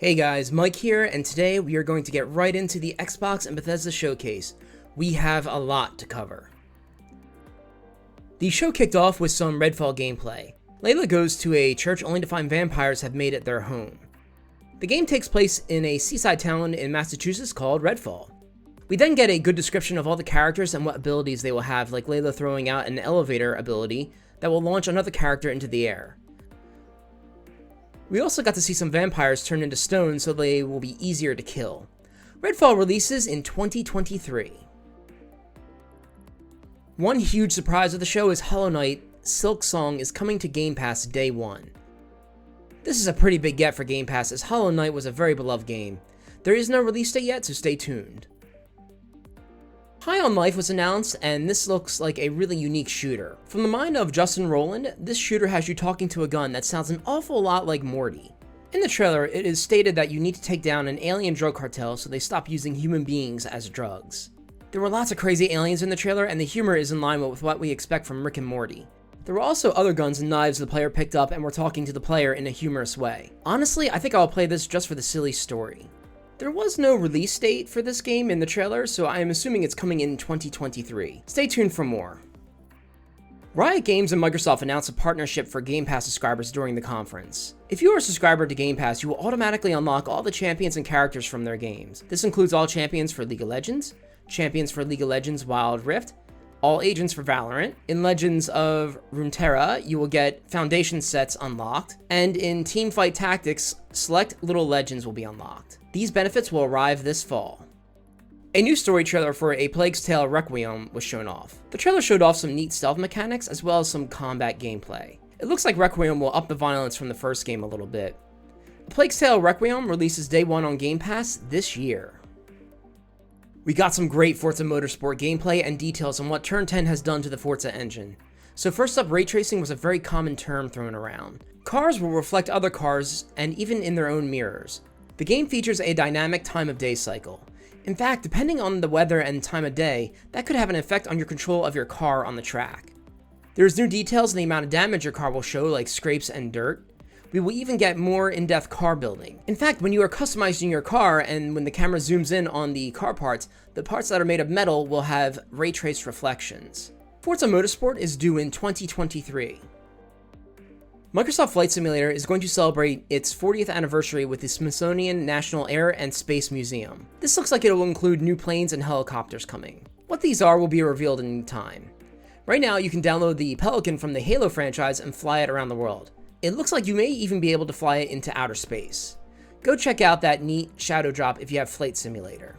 Hey guys, Mike here, and today we are going to get right into the Xbox and Bethesda showcase. We have a lot to cover. The show kicked off with some Redfall gameplay. Layla goes to a church only to find vampires have made it their home. The game takes place in a seaside town in Massachusetts called Redfall. We then get a good description of all the characters and what abilities they will have, like Layla throwing out an elevator ability that will launch another character into the air. We also got to see some vampires turn into stone so they will be easier to kill. Redfall releases in 2023. One huge surprise of the show is Hollow Knight Silksong is coming to Game Pass day one. This is a pretty big get for Game Pass as Hollow Knight was a very beloved game. There is no release date yet, so stay tuned. High on Life was announced, and this looks like a really unique shooter. From the mind of Justin Rowland, this shooter has you talking to a gun that sounds an awful lot like Morty. In the trailer, it is stated that you need to take down an alien drug cartel so they stop using human beings as drugs. There were lots of crazy aliens in the trailer, and the humor is in line with what we expect from Rick and Morty. There were also other guns and knives the player picked up and were talking to the player in a humorous way. Honestly, I think I'll play this just for the silly story. There was no release date for this game in the trailer, so I am assuming it's coming in 2023. Stay tuned for more. Riot Games and Microsoft announced a partnership for Game Pass subscribers during the conference. If you are a subscriber to Game Pass, you will automatically unlock all the champions and characters from their games. This includes all champions for League of Legends, champions for League of Legends Wild Rift, all agents for Valorant. In Legends of Runeterra, you will get Foundation sets unlocked, and in Teamfight Tactics, select Little Legends will be unlocked. These benefits will arrive this fall. A new story trailer for A Plague's Tale Requiem was shown off. The trailer showed off some neat stealth mechanics as well as some combat gameplay. It looks like Requiem will up the violence from the first game a little bit. A Plague's Tale Requiem releases day one on Game Pass this year. We got some great Forza Motorsport gameplay and details on what Turn 10 has done to the Forza engine. So first up, ray tracing was a very common term thrown around. Cars will reflect other cars and even in their own mirrors. The game features a dynamic time of day cycle. In fact, depending on the weather and time of day, that could have an effect on your control of your car on the track. There's new details in the amount of damage your car will show, like scrapes and dirt. We will even get more in-depth car building. In fact, when you are customizing your car and when the camera zooms in on the car parts, the parts that are made of metal will have ray traced reflections. Forza Motorsport is due in 2023. Microsoft Flight Simulator is going to celebrate its 40th anniversary with the Smithsonian National Air and Space Museum. This looks like it will include new planes and helicopters coming. What these are will be revealed in time. Right now, you can download the Pelican from the Halo franchise and fly it around the world. It looks like you may even be able to fly it into outer space. Go check out that neat shadow drop if you have Flight Simulator.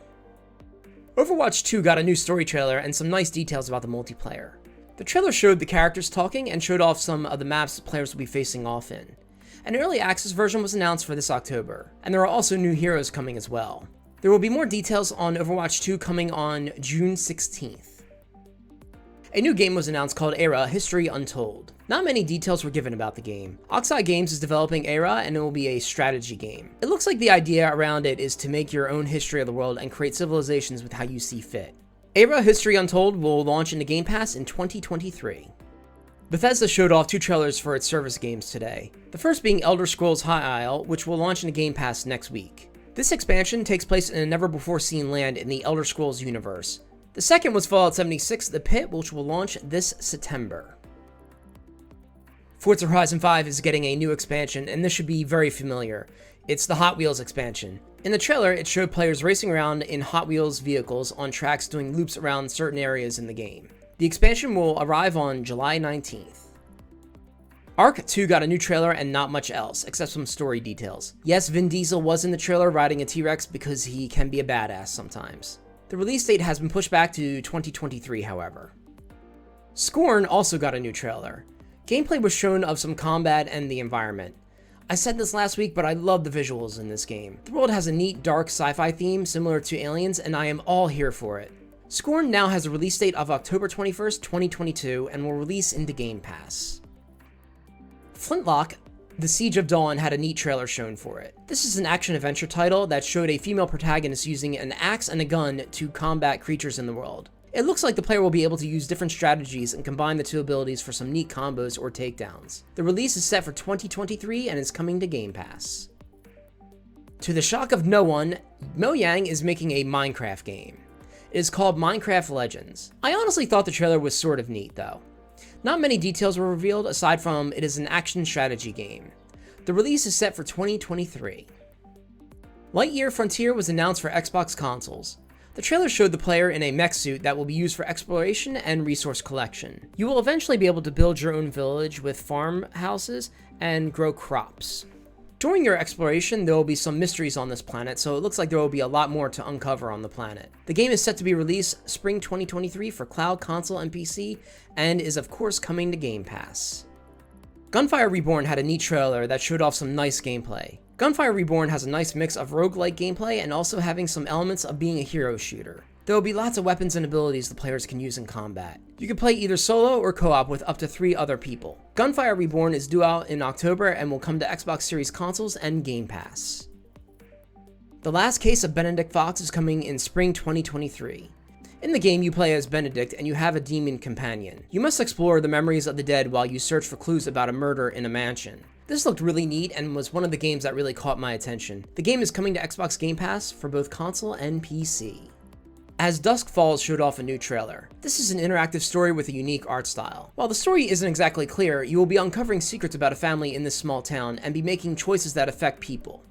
Overwatch 2 got a new story trailer and some nice details about the multiplayer. The trailer showed the characters talking and showed off some of the maps the players will be facing off in. An early access version was announced for this October, and there are also new heroes coming as well. There will be more details on Overwatch 2 coming on June 16th. A new game was announced called Ara History Untold. Not many details were given about the game. Oxide Games is developing Ara, and it will be a strategy game. It looks like the idea around it is to make your own history of the world and create civilizations with how you see fit. Ara History Untold will launch into Game Pass in 2023. Bethesda showed off two trailers for its service games today. The first being Elder Scrolls High Isle, which will launch into Game Pass next week. This expansion takes place in a never-before-seen land in the Elder Scrolls universe. The second was Fallout 76 The Pit, which will launch this September. Forza Horizon 5 is getting a new expansion, and this should be very familiar. It's the Hot Wheels expansion. In the trailer, it showed players racing around in Hot Wheels vehicles on tracks doing loops around certain areas in the game. The expansion will arrive on July 19th. Ark 2 got a new trailer and not much else, except some story details. Yes, Vin Diesel was in the trailer riding a T-Rex because he can be a badass sometimes. The release date has been pushed back to 2023, however. Scorn also got a new trailer. Gameplay was shown of some combat and the environment. I said this last week, but I love the visuals in this game. The world has a neat, dark sci-fi theme similar to Aliens, and I am all here for it. Scorn now has a release date of October 21st, 2022, and will release into Game Pass. Flintlock, The Siege of Dawn had a neat trailer shown for it. This is an action-adventure title that showed a female protagonist using an axe and a gun to combat creatures in the world. It looks like the player will be able to use different strategies and combine the two abilities for some neat combos or takedowns. The release is set for 2023 and is coming to Game Pass. To the shock of no one, Mojang is making a Minecraft game. It is called Minecraft Legends. I honestly thought the trailer was sort of neat though. Not many details were revealed aside from it is an action strategy game. The release is set for 2023. Lightyear Frontier was announced for Xbox consoles. The trailer showed the player in a mech suit that will be used for exploration and resource collection. You will eventually be able to build your own village with farmhouses and grow crops. During your exploration, there will be some mysteries on this planet, so it looks like there will be a lot more to uncover on the planet. The game is set to be released spring 2023 for cloud, console, and PC, and is of course coming to Game Pass. Gunfire Reborn had a neat trailer that showed off some nice gameplay. Gunfire Reborn has a nice mix of roguelike gameplay and also having some elements of being a hero shooter. There will be lots of weapons and abilities the players can use in combat. You can play either solo or co-op with up to 3 other people. Gunfire Reborn is due out in October and will come to Xbox Series consoles and Game Pass. The Last Case of Benedict Fox is coming in spring 2023. In the game, you play as Benedict and you have a demon companion. You must explore the memories of the dead while you search for clues about a murder in a mansion. This looked really neat and was one of the games that really caught my attention. The game is coming to Xbox Game Pass for both console and PC. As Dusk Falls showed off a new trailer. This is an interactive story with a unique art style. While the story isn't exactly clear, you will be uncovering secrets about a family in this small town and be making choices that affect people.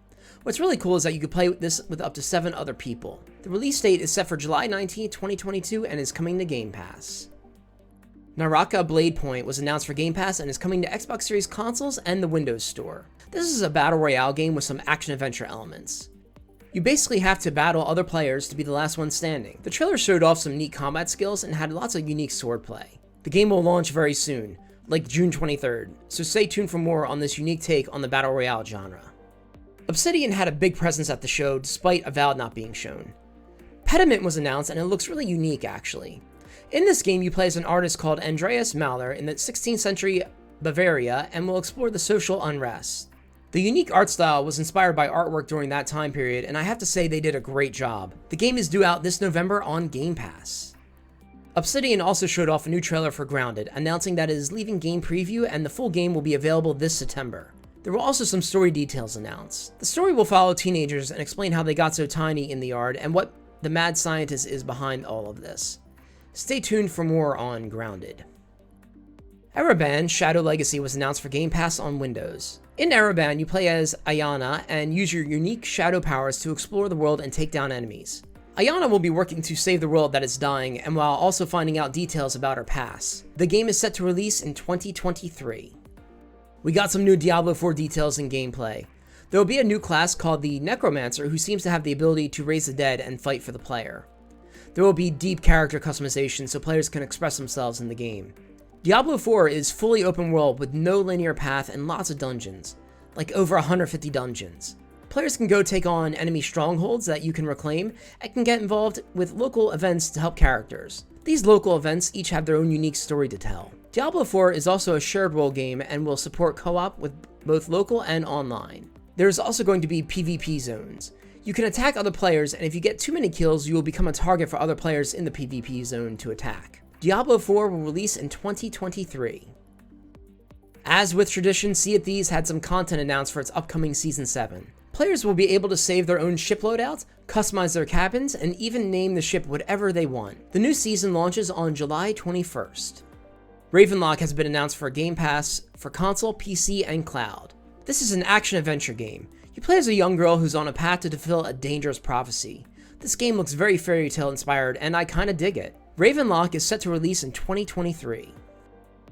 What's really cool is that you can play this with up to 7 other people. The release date is set for July 19, 2022 and is coming to Game Pass. Naraka Blade Point was announced for Game Pass and is coming to Xbox Series consoles and the Windows Store. This is a battle royale game with some action-adventure elements. You basically have to battle other players to be the last one standing. The trailer showed off some neat combat skills and had lots of unique swordplay. The game will launch very soon, like June 23rd, so stay tuned for more on this unique take on the battle royale genre. Obsidian had a big presence at the show despite Avowed not being shown. Pediment was announced and it looks really unique actually. In this game, you play as an artist called Andreas Mahler in the 16th century Bavaria and will explore the social unrest. The unique art style was inspired by artwork during that time period, and I have to say they did a great job. The game is due out this November on Game Pass. Obsidian also showed off a new trailer for Grounded, announcing that it is leaving game preview and the full game will be available this September. There were also some story details announced. The story will follow teenagers and explain how they got so tiny in the yard and what the mad scientist is behind all of this. Stay tuned for more on Grounded. Ereban Shadow Legacy was announced for Game Pass on Windows. In Ereban, you play as Ayana and use your unique shadow powers to explore the world and take down enemies. Ayana will be working to save the world that is dying and while also finding out details about her past. The game is set to release in 2023. We got some new Diablo 4 details and gameplay. There will be a new class called the Necromancer who seems to have the ability to raise the dead and fight for the player. There will be deep character customization so players can express themselves in the game. Diablo 4 is fully open world with no linear path and lots of dungeons, like over 150 dungeons. Players can go take on enemy strongholds that you can reclaim and can get involved with local events to help characters. These local events each have their own unique story to tell. Diablo 4 is also a shared role game and will support co-op with both local and online. There is also going to be PvP zones. You can attack other players, and if you get too many kills, you will become a target for other players in the PvP zone to attack. Diablo 4 will release in 2023. As with tradition, Sea of Thieves had some content announced for its upcoming Season 7. Players will be able to save their own ship loadouts, customize their cabins, and even name the ship whatever they want. The new season launches on July 21st. Ravenlock has been announced for Game Pass for console, PC, and cloud. This is an action-adventure game. You play as a young girl who's on a path to fulfill a dangerous prophecy. This game looks very fairy tale inspired, and I kinda dig it. Ravenlock is set to release in 2023.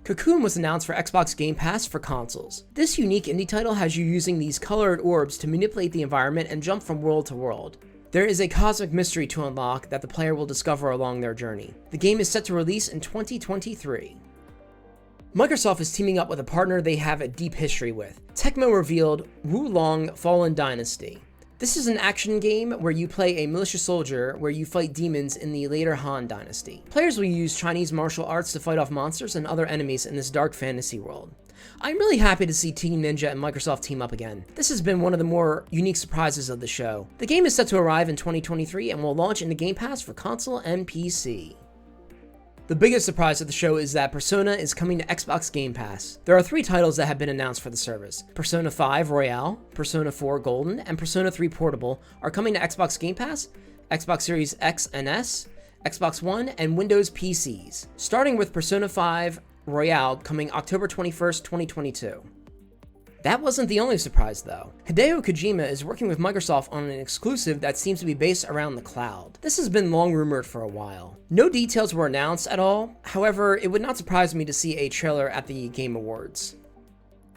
Cocoon was announced for Xbox Game Pass for consoles. This unique indie title has you using these colored orbs to manipulate the environment and jump from world to world. There is a cosmic mystery to unlock that the player will discover along their journey. The game is set to release in 2023. Microsoft is teaming up with a partner they have a deep history with. Tecmo revealed Wulong Fallen Dynasty. This is an action game where you play a militia soldier where you fight demons in the later Han Dynasty. Players will use Chinese martial arts to fight off monsters and other enemies in this dark fantasy world. I'm really happy to see Team Ninja and Microsoft team up again. This has been one of the more unique surprises of the show. The game is set to arrive in 2023 and will launch into Game Pass for console and PC. The biggest surprise of the show is that Persona is coming to Xbox Game Pass. There are 3 titles that have been announced for the service. Persona 5 Royale, Persona 4 Golden, and Persona 3 Portable are coming to Xbox Game Pass, Xbox Series X and S, Xbox One, and Windows PCs. Starting with Persona 5 Royale coming October 21st, 2022. That wasn't the only surprise though. Hideo Kojima is working with Microsoft on an exclusive that seems to be based around the cloud. This has been long rumored for a while. No details were announced at all, however, it would not surprise me to see a trailer at the Game Awards.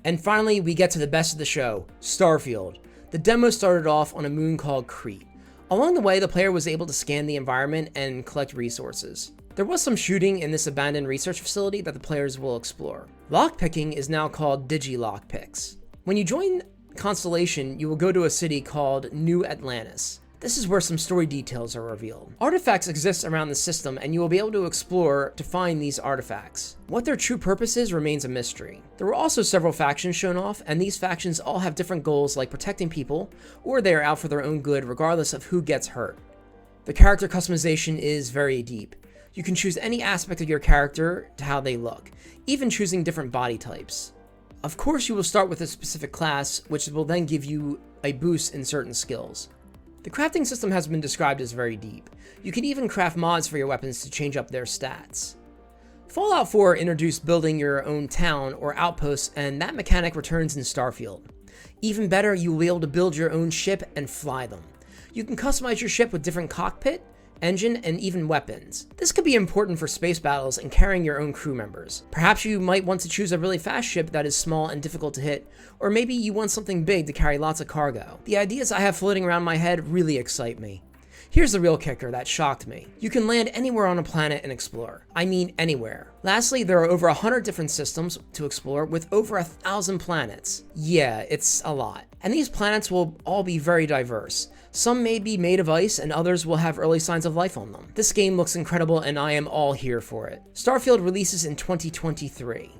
And finally, we get to the best of the show, Starfield. The demo started off on a moon called Crete. Along the way, the player was able to scan the environment and collect resources. There was some shooting in this abandoned research facility that the players will explore. Lockpicking is now called Digi-Lockpicks. When you join Constellation, you will go to a city called New Atlantis. This is where some story details are revealed. Artifacts exist around the system, and you will be able to explore to find these artifacts. What their true purpose is remains a mystery. There were also several factions shown off, and these factions all have different goals like protecting people, or they are out for their own good regardless of who gets hurt. The character customization is very deep. You can choose any aspect of your character to how they look, even choosing different body types. Of course, you will start with a specific class, which will then give you a boost in certain skills. The crafting system has been described as very deep. You can even craft mods for your weapons to change up their stats. Fallout 4 introduced building your own town or outposts, and that mechanic returns in Starfield. Even better, you will be able to build your own ship and fly them. You can customize your ship with different cockpit, engine, and even weapons. This could be important for space battles and carrying your own crew members. Perhaps you might want to choose a really fast ship that is small and difficult to hit, or maybe you want something big to carry lots of cargo. The ideas I have floating around my head really excite me. Here's the real kicker that shocked me. You can land anywhere on a planet and explore. I mean anywhere. Lastly, there are over 100 different systems to explore with over 1,000 planets. Yeah, it's a lot. And these planets will all be very diverse. Some may be made of ice and others will have early signs of life on them. This game looks incredible and I am all here for it. Starfield releases in 2023.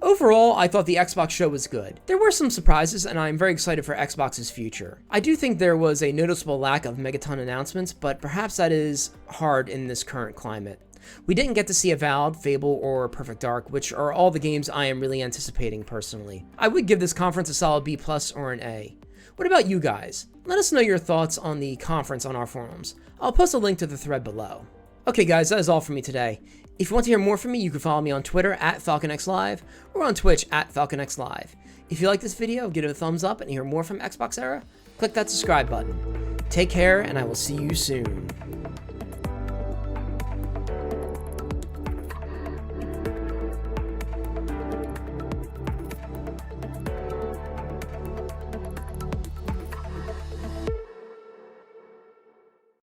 Overall, I thought the Xbox show was good. There were some surprises, and I am very excited for Xbox's future. I do think there was a noticeable lack of Megaton announcements, but perhaps that is hard in this current climate. We didn't get to see Avowed, Fable, or Perfect Dark, which are all the games I am really anticipating personally. I would give this conference a solid B+ or an A. What about you guys? Let us know your thoughts on the conference on our forums. I'll post a link to the thread below. Okay guys, that is all for me today. If you want to hear more from me, you can follow me on Twitter at FalconXLive or on Twitch at FalconXLive. If you like this video, give it a thumbs up and hear more from XboxEra, click that subscribe button. Take care, and I will see you soon.